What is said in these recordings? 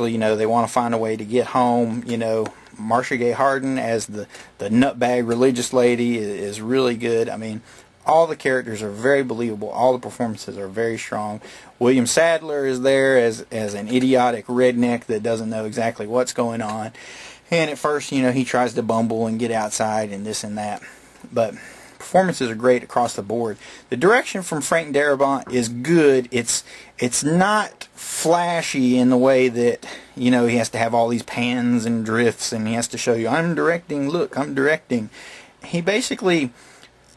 you know, they want to find a way to get home. You know, Marcia Gay Harden as the nutbag religious lady is really good. I mean, all the characters are very believable. All the performances are very strong. William Sadler is there as an idiotic redneck that doesn't know exactly what's going on. And at first, you know, he tries to bumble and get outside and this and that. But performances are great across the board. The direction from Frank Darabont is good. It's not flashy in the way that, you know, he has to have all these pans and drifts and he has to show you, I'm directing, look, I'm directing. He basically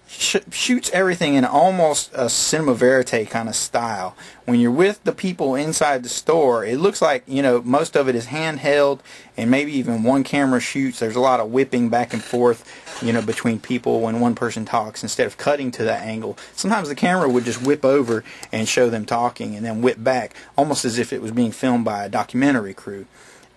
shoots everything in almost a cinema verite kind of style. When you're with the people inside the store, it looks like, you know, most of it is handheld and maybe even one camera shoots. There's a lot of whipping back and forth, you know, between people when one person talks instead of cutting to that angle. Sometimes the camera would just whip over and show them talking and then whip back, almost as if it was being filmed by a documentary crew.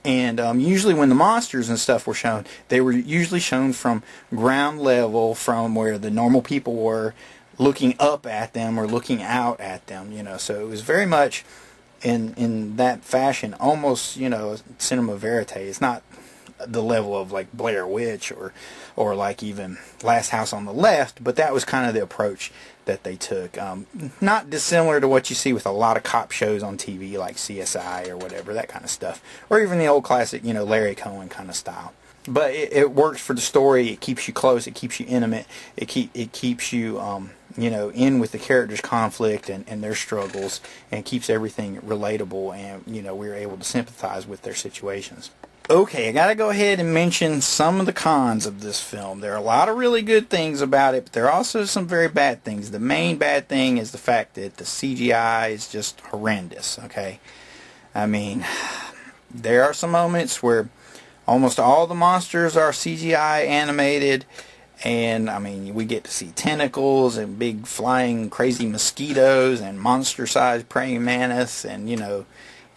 And usually when the monsters and stuff were shown, they were usually shown from ground level, from where the normal people were, looking up at them or looking out at them, you know. So it was very much in that fashion, almost, you know, cinema verite. It's not the level of like Blair Witch or like even Last House on the Left, but that was kind of the approach that they took. Not dissimilar to what you see with a lot of cop shows on TV like CSI or whatever, that kind of stuff. Or even the old classic, you know, Larry Cohen kind of style. But it works for the story. It keeps you close. It keeps you intimate. It keeps you, you know, in with the characters' conflict and their struggles, and keeps everything relatable, and, you know, we're able to sympathize with their situations. Okay, I gotta go ahead and mention some of the cons of this film. There are a lot of really good things about it, but there are also some very bad things. The main bad thing is the fact that the CGI is just horrendous, okay? I mean, there are some moments where almost all the monsters are CGI animated, and, I mean, we get to see tentacles and big flying crazy mosquitoes and monster-sized praying mantis and, you know,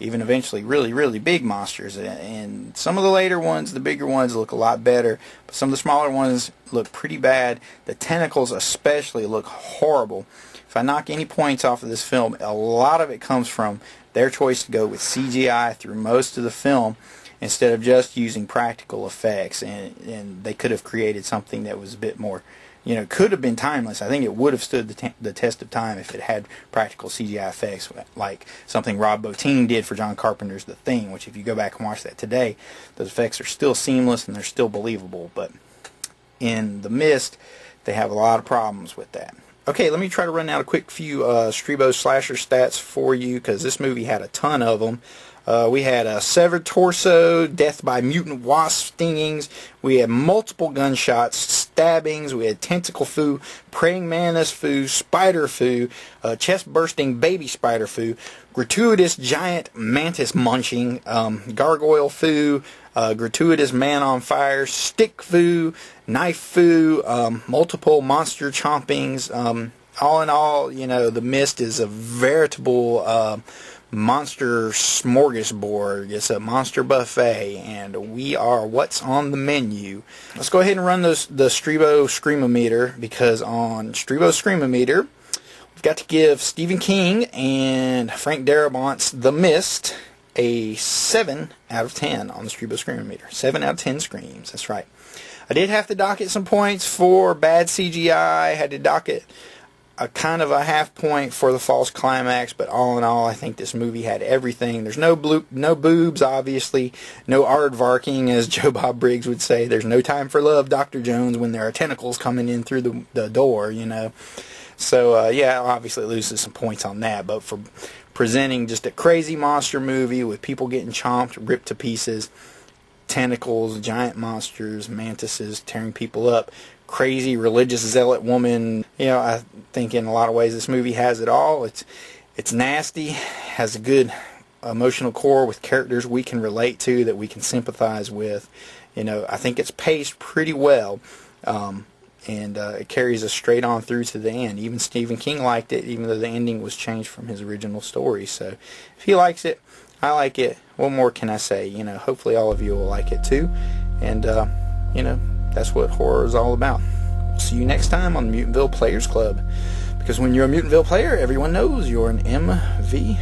even eventually really, really big monsters. And some of the later ones, the bigger ones, look a lot better. But some of the smaller ones look pretty bad. The tentacles especially look horrible. If I knock any points off of this film, a lot of it comes from their choice to go with CGI through most of the film instead of just using practical effects. And they could have created something that was a bit more, you know, could have been timeless. I think it would have stood the test of time if it had practical CGI effects, like something Rob Bottin did for John Carpenter's The Thing, which if you go back and watch that today, those effects are still seamless and they're still believable. But in The Mist, they have a lot of problems with that. Okay, let me try to run out a quick few Strebo slasher stats for you, because this movie had a ton of them. We had a severed torso, death by mutant wasp stingings. We had multiple gunshots, stabbings. We had tentacle foo, praying mantis foo, spider foo, chest-bursting baby spider foo, gratuitous giant mantis munching, gargoyle foo, gratuitous man on fire, stick foo, knife foo, multiple monster chompings. All in all, you know, The Mist is a veritable monster smorgasbord. It's a monster buffet, and we are what's on the menu. Let's go ahead and run the Strebo Screamometer, because on Strebo Screamometer, we've got to give Stephen King and Frank Darabont's The Mist a 7 out of 10 on the Strebo Screamometer. 7 out of 10 screams, that's right. I did have to docket some points for bad CGI. I had to docket a kind of a half point for the false climax, but all in all, I think this movie had everything. There's no boobs, obviously, no aardvarking, as Joe Bob Briggs would say. There's no time for love, Dr. Jones, when there are tentacles coming in through the door, you know. So, yeah, obviously it loses some points on that, but for presenting just a crazy monster movie with people getting chomped, ripped to pieces, tentacles, giant monsters, mantises tearing people up, crazy religious zealot woman. You know, I think in a lot of ways this movie has it all. It's nasty, has a good emotional core with characters we can relate to, that we can sympathize with. You know, I think it's paced pretty well, and it carries us straight on through to the end. Even Stephen King liked it, even though the ending was changed from his original story. So if he likes it, I like it. What more can I say? You know, hopefully all of you will like it too. And, you know, that's what horror is all about. See you next time on the Mutantville Players Club. Because when you're a Mutantville player, everyone knows you're an MVP.